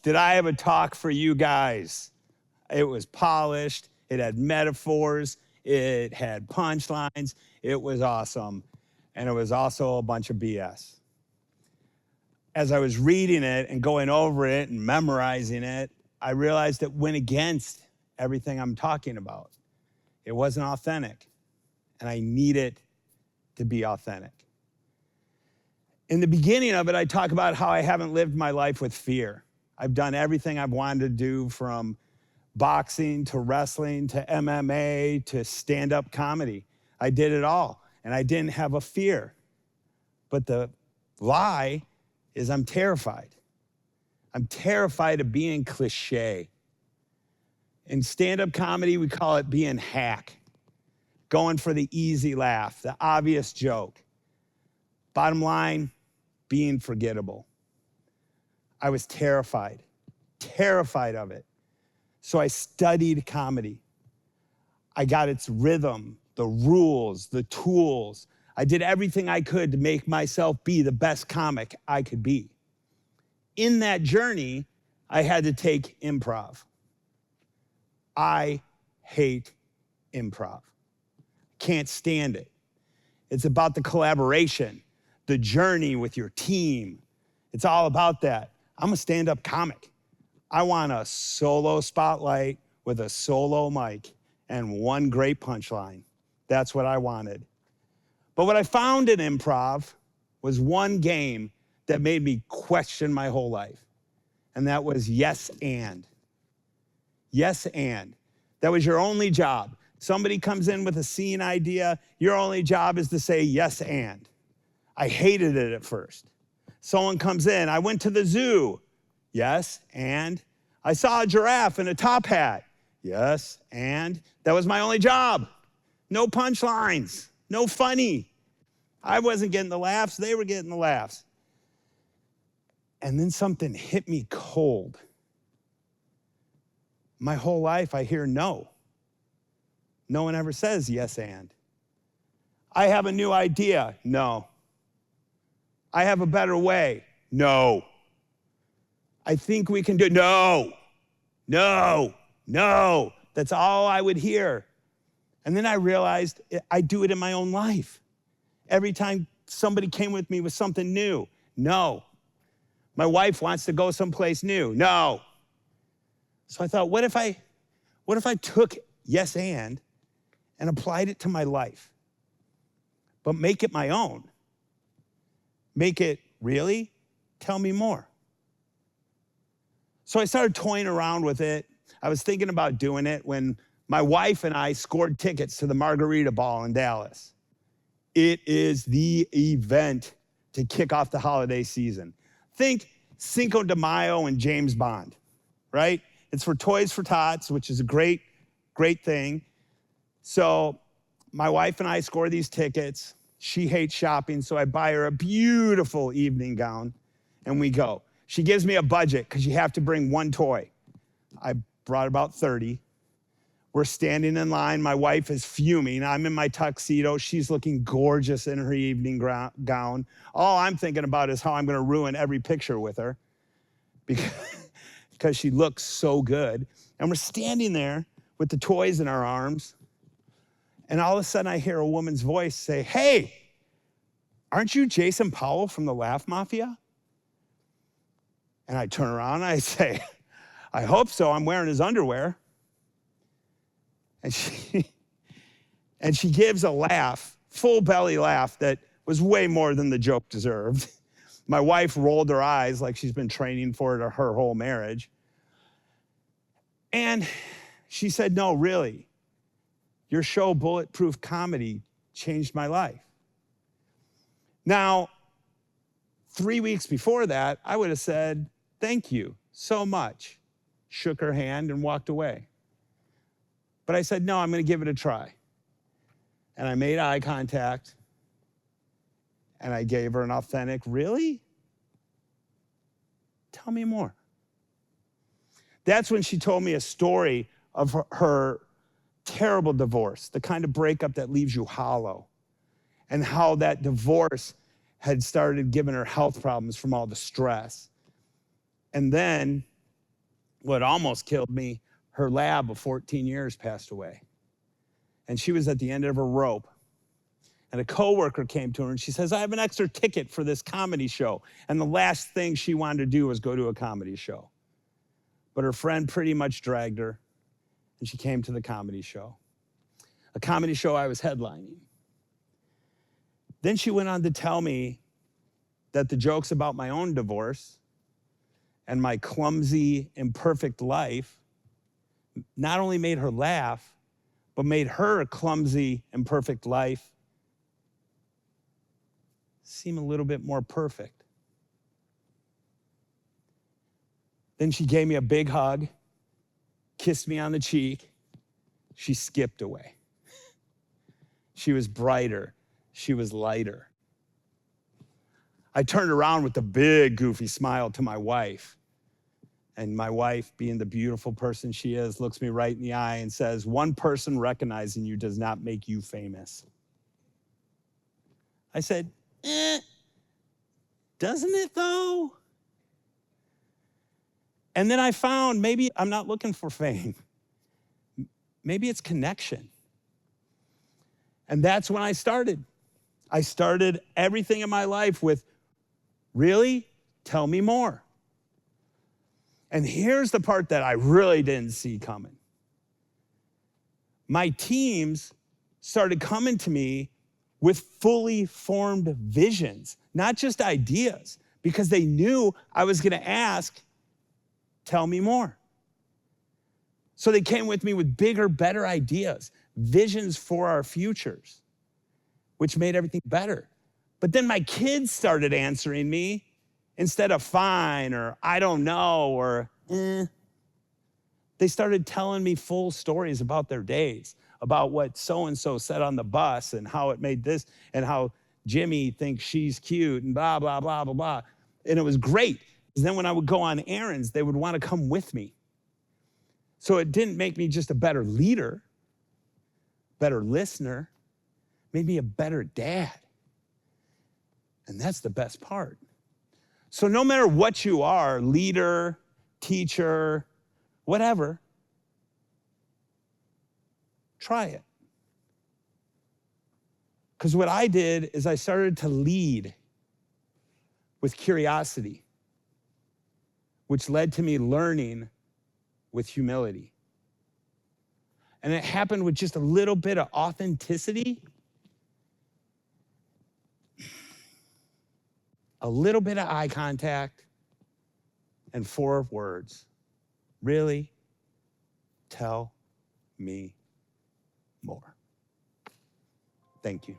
did I have a talk for you guys? It was polished. It had metaphors. It had punchlines. It was awesome. And it was also a bunch of BS. As I was reading it and going over it and memorizing it, I realized it went against everything I'm talking about. It wasn't authentic, and I need it to be authentic. In the beginning of it, I talk about how I haven't lived my life with fear. I've done everything I've wanted to do, from boxing to wrestling to MMA to stand-up comedy. I did it all, and I didn't have a fear. But the lie is I'm terrified. I'm terrified of being cliche. In stand-up comedy, we call it being hack, going for the easy laugh, the obvious joke. Bottom line, being forgettable. I was terrified of it. So I studied comedy. I got its rhythm, the rules, the tools. I did everything I could to make myself be the best comic I could be. In that journey, I had to take improv. I hate improv. Can't stand it. It's about the collaboration, the journey with your team. It's all about that. I'm a stand-up comic. I want a solo spotlight with a solo mic and one great punchline. That's what I wanted. But what I found in improv was one game that made me question my whole life, and that was yes and. Yes and. That was your only job. Somebody comes in with a scene idea, your only job is to say yes and. I hated it at first. Someone comes in, I went to the zoo. Yes, and I saw a giraffe in a top hat. Yes, and that was my only job. No punchlines, no funny. I wasn't getting the laughs, they were getting the laughs. And then something hit me cold. My whole life I hear no. No one ever says yes and. I have a new idea. No. I have a better way. No. I think we can do, no, no, no. That's all I would hear. And then I realized I do it in my own life. Every time somebody came with me with something new, no. My wife wants to go someplace new, no. So I thought, what if I took yes and applied it to my life, but make it my own? Make it, really? Tell me more. So I started toying around with it. I was thinking about doing it when my wife and I scored tickets to the Margarita Ball in Dallas. It is the event to kick off the holiday season. Think Cinco de Mayo and James Bond, right? It's for Toys for Tots, which is a great, great thing. So my wife and I score these tickets. She hates shopping, so I buy her a beautiful evening gown, and we go. She gives me a budget because you have to bring one toy. I brought about 30. We're standing in line. My wife is fuming. I'm in my tuxedo. She's looking gorgeous in her evening gown. All I'm thinking about is how I'm going to ruin every picture with her because she looks so good. And we're standing there with the toys in our arms. And all of a sudden I hear a woman's voice say, "Hey, aren't you Jason Powell from the Laugh Mafia?" And I turn around and I say, "I hope so. I'm wearing his underwear." And she gives a laugh, full belly laugh that was way more than the joke deserved. My wife rolled her eyes like she's been training for it her whole marriage. And she said, "No, really, your show, Bulletproof Comedy, changed my life." Now, 3 weeks before that, I would have said, "Thank you so much," shook her hand and walked away. But I said, "No, I'm going to give it a try." And I made eye contact, and I gave her an authentic, "Really? Tell me more." That's when she told me a story of her terrible divorce, the kind of breakup that leaves you hollow, and how that divorce had started giving her health problems from all the stress. And then What almost killed me, her lab of 14 years passed away. And she was at the end of her rope. And a coworker came to her and she says, I have an extra ticket for this comedy show. And the last thing she wanted to do was go to a comedy show. But her friend pretty much dragged her, and she came to the comedy show, a comedy show I was headlining. Then she went on to tell me that the jokes about my own divorce and my clumsy, imperfect life not only made her laugh, but made her clumsy, imperfect life seem a little bit more perfect. Then she gave me a big hug, kissed me on the cheek. She skipped away. She was brighter. She was lighter. I turned around with a big, goofy smile to my wife. And my wife, being the beautiful person she is, looks me right in the eye and says, one person recognizing you does not make you famous. I said, doesn't it though? And then I found maybe I'm not looking for fame. Maybe it's connection. And that's when I started. I started everything in my life with, really? Tell me more. And here's the part that I really didn't see coming. My teams started coming to me with fully formed visions, not just ideas, because they knew I was going to ask, tell me more. So they came with me with bigger, better ideas, visions for our futures, which made everything better. But then my kids started answering me instead of fine or I don't know or They started telling me full stories about their days, about what so-and-so said on the bus and how it made this and how Jimmy thinks she's cute and blah, blah, blah, blah, blah. And it was great. Because then when I would go on errands, they would want to come with me. So it didn't make me just a better leader, better listener, made me a better dad. And that's the best part. So no matter what you are, leader, teacher, whatever, try it. Because what I did is I started to lead with curiosity, which led to me learning with humility. And it happened with just a little bit of authenticity, a little bit of eye contact, and 4 words. Really? Tell me more. Thank you.